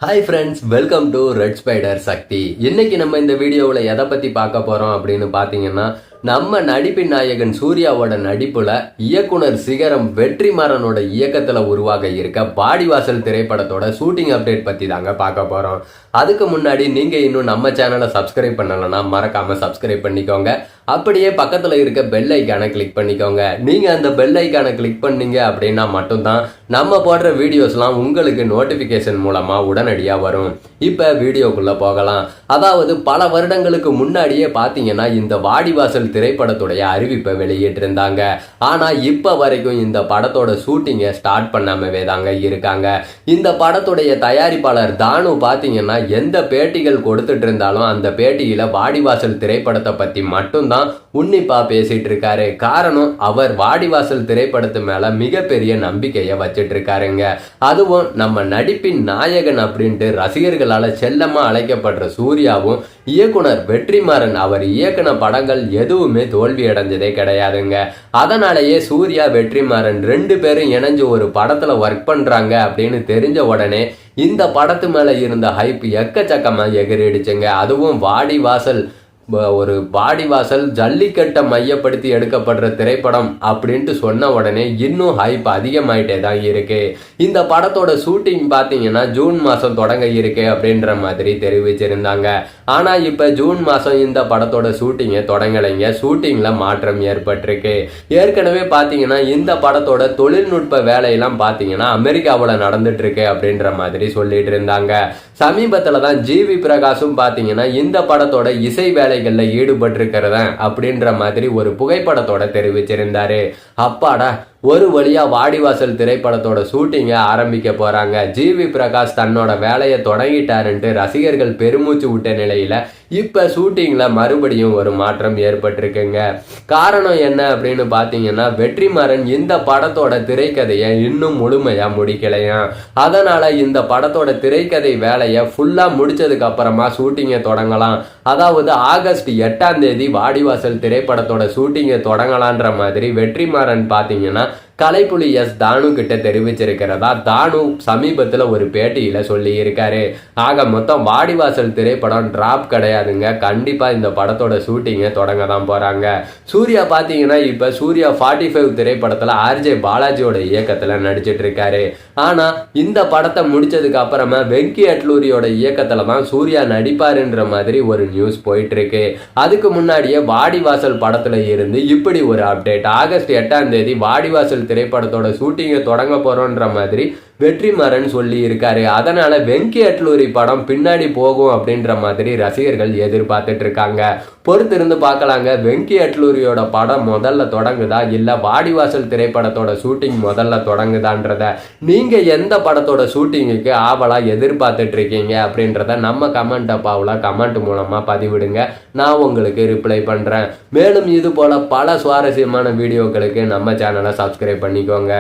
Hi friends, welcome to Red Spider Sakthi. இன்னைக்கு நம்ம இந்த வீடியோவில் எதை பற்றி பார்க்க போகிறோம் அப்படின்னு பார்த்தீங்கன்னா, நம்ம நடிப்பின் நாயகன் சூர்யாவோட நடிப்புல இயக்குனர் சிகரம் வெற்றிமாறனோட இயக்கத்துல உருவாக இருக்க பாடிவாசல் திரைப்படத்தோட ஷூட்டிங் அப்டேட் பத்தி தாங்க பார்க்க போறோம். அதுக்கு முன்னாடி நீங்க இன்னும் நம்ம சேனலை சப்ஸ்கிரைப் பண்ணலன்னா மறக்காம சப்ஸ்கிரைப் பண்ணிக்கோங்க. அப்படியே பக்கத்துல இருக்க பெல் ஐக்கானை கிளிக் பண்ணிக்கோங்க. நீங்க அந்த பெல் ஐக்கானை கிளிக் பண்ணீங்க அப்படின்னா மட்டும்தான் நம்ம போடுற வீடியோஸ்லாம் உங்களுக்கு நோட்டிபிகேஷன் மூலமா உடனடியா வரும். இப்ப வீடியோக்குள்ள போகலாம். அதாவது பல வருடங்களுக்கு முன்னாடியே பாத்தீங்கன்னா இந்த வாடிவாசல் திரைப்படத்துடைய அறிவிப்பை வெளியிட்டிருந்தாங்க. ஆனா இப்ப வரைக்கும் இந்த படத்தோட ஷூட்டிங்கை ஸ்டார்ட் பண்ணாமவே தாங்க இருக்காங்க. இந்த படத்துடைய தயாரிப்பாளர் தானு பாத்தீங்கன்னா எந்த பேட்டிகள் கொடுத்துட்டு இருந்தாலும் அந்த பேட்டியில வாடிவாசல் திரைப்படத்தை பத்தி மட்டும்தான் உன்னிப்பா பேசிட்டு இருக்காரு. காரணம், அவர் வாடிவாசல் திரைப்படத்து மேல மிகப்பெரிய நம்பிக்கையை வச்சிட்டு இருக்காருங்க. அதுவும் நம்ம நடிப்பின் நாயகன் அப்படின்ட்டு ரசிகர்களால செல்லமா அழைக்கப்படுற சூர்யாவும் இயக்குனர் வெற்றிமாறன் அவர் இயக்குன படங்கள் எதுவுமே தோல்வி அடைஞ்சதே கிடையாதுங்க. அதனாலேயே சூர்யா வெற்றிமாறன் ரெண்டு பேரும் இணைஞ்சு ஒரு படத்துல ஒர்க் பண்றாங்க அப்படின்னு தெரிஞ்ச உடனே இந்த படத்து மேல இருந்த ஹைப் எக்கச்சக்கமா எகிரிடுச்சுங்க. அதுவும் வாடிவாசல் ஜல்லிக்கட்டை மையப்படுத்தி எடுக்கப்படுற திரைப்படம் அப்படின்ட்டு சொன்ன உடனே இன்னும் ஹைப் அதிகமாயிட்டே தான் இருக்கு. இந்த படத்தோட ஷூட்டிங் பார்த்தீங்கன்னா ஜூன் மாதம் தொடங்க இருக்கு அப்படின்ற மாதிரி தெரிவிச்சிருந்தாங்க. ஆனால் இப்போ ஜூன் மாதம் இந்த படத்தோட ஷூட்டிங்கை தொடங்கலைங்க. ஷூட்டிங்கில் மாற்றம் ஏற்பட்டிருக்கு. ஏற்கனவே பார்த்தீங்கன்னா இந்த படத்தோட தொழில்நுட்ப வேலையெல்லாம் பார்த்தீங்கன்னா அமெரிக்காவில் நடந்துட்டு இருக்கு அப்படின்ற மாதிரி சொல்லிட்டு இருந்தாங்க. சமீபத்தில் தான் ஜிவி பிரகாஷும் பார்த்தீங்கன்னா இந்த படத்தோட இசை வேலைகளில் ஈடுபட்டிருக்கிறத அப்படின்ற மாதிரி ஒரு புகைப்படத்தோட தெரிவிச்சிருந்தாரு. அப்பாடா, ஒரு வழியா வாடிவாசல் திரைப்படத்தோட ஷூட்டிங்கை ஆரம்பிக்க போறாங்க. ஜிவி பிரகாஷ் தன்னோட வேலையை தொடங்கிட்டாருன்ட்டு ரசிகர்கள் பெருமூச்சு விட்ட நிலையில இப்ப ஷூட்டிங்ல மறுபடியும் ஒரு மாற்றம் ஏற்பட்டிருக்குங்க. காரணம் என்ன அப்படின்னு பாத்தீங்கன்னா, வெற்றிமாறன் இந்த படத்தோட திரைக்கதையை இன்னும் முழுமையா முடிக்கலையா. அதனால இந்த படத்தோட திரைக்கதை வேலையை ஃபுல்லா முடிச்சதுக்கு அப்புறமா ஷூட்டிங்கை தொடங்கலாம். அதாவது ஆகஸ்ட் 8ஆம் தேதி வாடிவாசல் திரைப்படத்தோட ஷூட்டிங்கை தொடங்கலான்ற மாதிரி வெற்றிமாறன் பாத்தீங்கன்னா கலைப்புலி எஸ் தானு கிட்ட தெரிவிச்சிருக்கிறதா தானு சமீபத்தில் ஒரு பேட்டியில சொல்லி இருக்காரு. ஆக மொத்தம் வாடிவாசல் திரைப்படம் டிராப் கிடையாதுங்க. கண்டிப்பா இந்த படத்தோட ஷூட்டிங்கை தொடங்க தான் போறாங்க. சூர்யா பாத்தீங்கன்னா இப்ப சூர்யா 45 திரைப்படத்துல ஆர்ஜே பாலாஜியோட இயக்கத்துல நடிச்சிட்டு இருக்காரு. ஆனா இந்த படத்தை முடிச்சதுக்கு அப்புறமா வெங்கி அட்லூரியோட இயக்கத்துல தான் சூர்யா நடிப்பாருன்ற மாதிரி ஒரு நியூஸ் போயிட்டு இருக்கு. அதுக்கு முன்னாடியே வாடிவாசல் படத்துல இருந்து இப்படி ஒரு அப்டேட். ஆகஸ்ட் 8ஆம் தேதி வாடிவாசல் திரைப்படத்தோட ஷூட்டிங்கை தொடங்க போறோன்ற மாதிரி வெற்றிமாறன் சொல்லி இருக்காரு. அதனால வெங்கி அட்லூரி படம் பின்னாடி போகும் அப்படின்ற மாதிரி ரசிகர்கள் எதிர்பார்த்துட்டு இருக்காங்க. பொறுத்து இருந்து பார்க்கலாங்க. வெங்கி அட்லூரியோட படம் முதல்ல தொடங்குதா இல்ல வாடிவாசல் திரைப்படத்தோட ஷூட்டிங் முதல்ல தொடங்குதான்றத நீங்க எந்த படத்தோட ஷூட்டிங்குக்கு ஆவலா எதிர்பார்த்துட்டு இருக்கீங்க அப்படின்றத நம்ம கமெண்ட் மூலமா பதிவிடுங்க. நான் உங்களுக்கு ரிப்ளை பண்றேன். மேலும் இது போல பல சுவாரஸ்யமான வீடியோக்களுக்கு நம்ம சேனலை சப்ஸ்கிரைப் பண்ணிக்கோங்க.